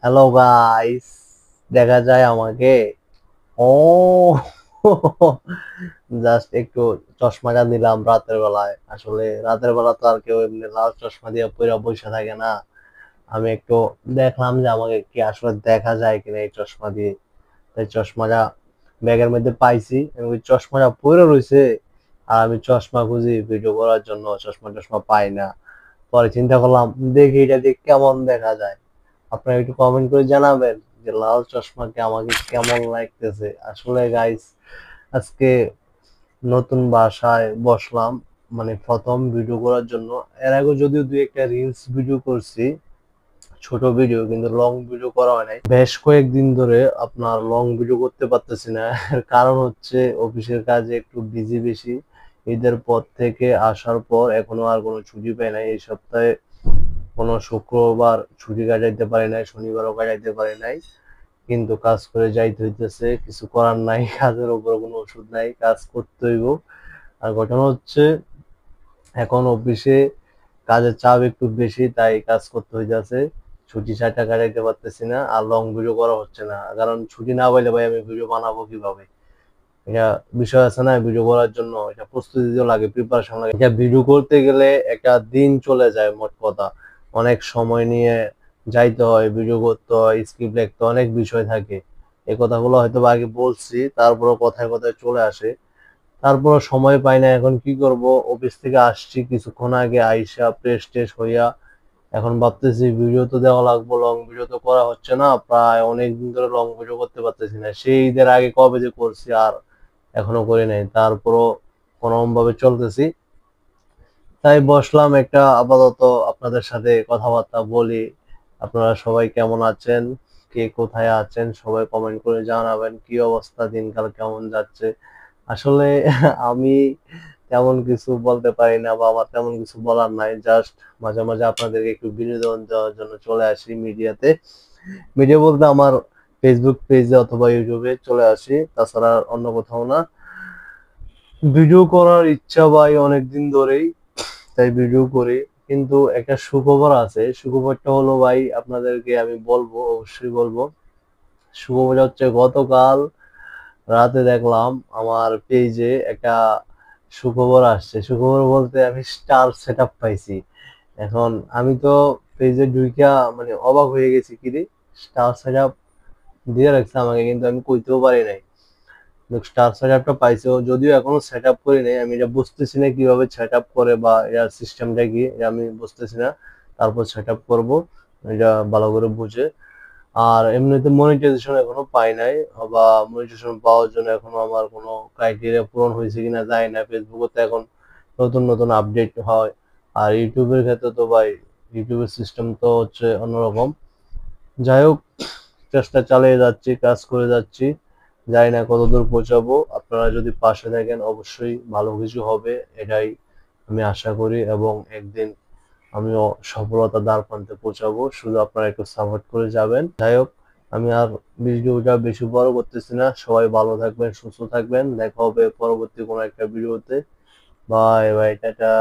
Hello guys, দেখা যায় আমাকে। ও জাস্ট একটু চশমাটা নিলাম রাতের বেলায়। আসলে রাতের বেলা তো আর কেউ এমনি লাল চশমা দিয়ে পইরা বসে থাকে না। আমি একটু দেখলাম যে আমাকে কি আসলে দেখা যায় কিনা এই চশমা দিয়ে। তাই চশমাটা ব্যাগের মধ্যে পাইছি, এবং ওই চশমাটা পরে রয়েছে। আর আমি চশমা খুঁজি ভিডিও করার জন্য, চশমা টশমা পাই না। পরে চিন্তা করলাম, দেখি এটা দিয়ে কেমন দেখা যায়। আপনারা একটু কমেন্ট করে জানাবেন যে লাল চশমাকে আমাকে কেমন লাগতেছে। আসলে গাইস, আজকে নতুন বাসায় বসলাম, মানে প্রথম ভিডিও করার জন্য। এর আগে যদিও দুই একটা রিলস ভিডিও করছি, ছোট ভিডিও, কিন্তু লং ভিডিও করা হয় নাই। বেশ কয়েকদিন ধরে আপনার লং ভিডিও করতে পারতেছি না। এর কারণ হচ্ছে অফিসের কাজে একটু বিজি বেশি। ঈদের পর থেকে আসার পর এখনো আর কোনো ছুটি পাই নাই। এই সপ্তাহে কোনো শুক্রবার ছুটি কাটাইতে পারি নাই, শনিবারও কাটাইতে পারি নাই। কিন্তু কাজ করে যাইতে হইতেছে, কিছু করার নাই। কাজের উপর কোনো ওষুধ নাই, কাজ করতে হইব। আর ঘটনা হচ্ছে, এখন অফিসে কাজের চাপ একটু বেশি, তাই কাজ করতে হইতেছে। ছুটি ছাটা কাটাইতে পারতেছি না, আর লং ভিডিও করা হচ্ছে না। কারণ ছুটি না পাইলে ভাই আমি ভিডিও বানাবো কিভাবে? এটা বিষয় আছে না, ভিডিও করার জন্য এটা প্রস্তুতি তো লাগে, প্রিপারেশন লাগে। এটা ভিডিও করতে গেলে একটা দিন চলে যায় মোট কথা। অনেক সময় নিয়ে যাইতে হয়, ভিডিও করতে হয়, স্ক্রিপ্ট লিখতে হয়, অনেক বিষয় থাকে। এই কথাগুলো হয়তো বা আগে বলছি, তারপরও কথায় কথায় চলে আসে। তারপরও সময় পাই না। এখন কি করব? অফিস থেকে আসছি কিছুক্ষণ আগে, আইসা ফ্রেশ ট্রেশ হইয়া এখন ভাবতেছি ভিডিও তো দেওয়া লাগবো। লং ভিডিও তো করা হচ্ছে না, প্রায় অনেক দিন ধরে লং ভিডিও করতে পারতেছি না। সেই ঈদের আগে কবে যে করছি, আর এখনো করি নাই। তারপরও কোনোরকম ভাবে চলতেছি। তাই বসলাম একটা, আপাতত আপনাদের সাথে কথাবার্তা বলি। আপনারা সবাই কেমন আছেন? কে কোথায় আছেন? সবাই কমেন্ট করে জানাবেন কি অবস্থা, দিনকাল কেমন যাচ্ছে। আসলে আমি তেমন কিছু বলতে পারি না, বা আমার তেমন কিছু বলার নাই। জাস্ট মাঝে মাঝে আপনাদেরকে একটু বিনোদন দেওয়ার জন্য চলে আসি মিডিয়াতে। মিডিয়া বলতে আমার ফেসবুক পেজে অথবা ইউটিউবে চলে আসি, তাছাড়া আর অন্য কোথাও না। ভিডিও করার ইচ্ছা ভাই অনেকদিন ধরেই, তাই ভিডিও করি। কিন্তু একটা সুখবর আছে, সুখবরটা হলো ভাই, আপনাদেরকে আমি বলবো, অবশ্যই বলবো। সুখবর হচ্ছে, গতকাল রাতে দেখলাম আমার পেজে একটা সুখবর আসছে। সুখবর বলতে আমি স্টার সেটআপ পাইছি। এখন আমি তো পেজে ঢুইকা মানে অবাক হয়ে গেছি, কি রে, স্টার সেটআপ দিয়ে রাখছে আমাকে, কিন্তু আমি কইতেও পারি নাই। স্টার সেটআপটা পাইছে, যদিও এখনো সেট আপ করি নাই। আমি এটা বুঝতেছি না কিভাবে সেট আপ করে, বা এর সিস্টেমটা কি, এটা আমি বুঝতেছি না। তারপর সেট আপ করবো, এটা ভালো করে বুঝে। আর এমনিতে মনিটাইজেশন এখনো পাই নাই, বা মনিটাইজেশন পাওয়ার জন্য এখনো আমার কোনো ক্রাইটেরিয়া পূরণ হয়েছে কিনা জানি না। ফেসবুকে তো এখন নতুন নতুন আপডেট হয়। আর ইউটিউবের ক্ষেত্রে তো ভাই, ইউটিউবের সিস্টেম তো হচ্ছে অন্যরকম। যাই হোক, চেষ্টা চালিয়ে যাচ্ছি, কাজ করে যাচ্ছি। জানি না কতদূর পৌঁছাবো। আপনারা যদি পাশে থাকেন অবশ্যই ভালো কিছু হবে, এটাই আমি আশা করি। এবং একদিন আমিও সফলতা দ্বার প্রান্তে পৌঁছাবো, শুধু আপনারা একটু সাপোর্ট করে যাবেন। যাই হোক, আমি আর ভিডিওটা বেশি বড় করতেছি না। সবাই ভালো থাকবেন, সুস্থ থাকবেন। দেখা হবে পরবর্তী কোনো একটা ভিডিওতে। Bye bye, tata.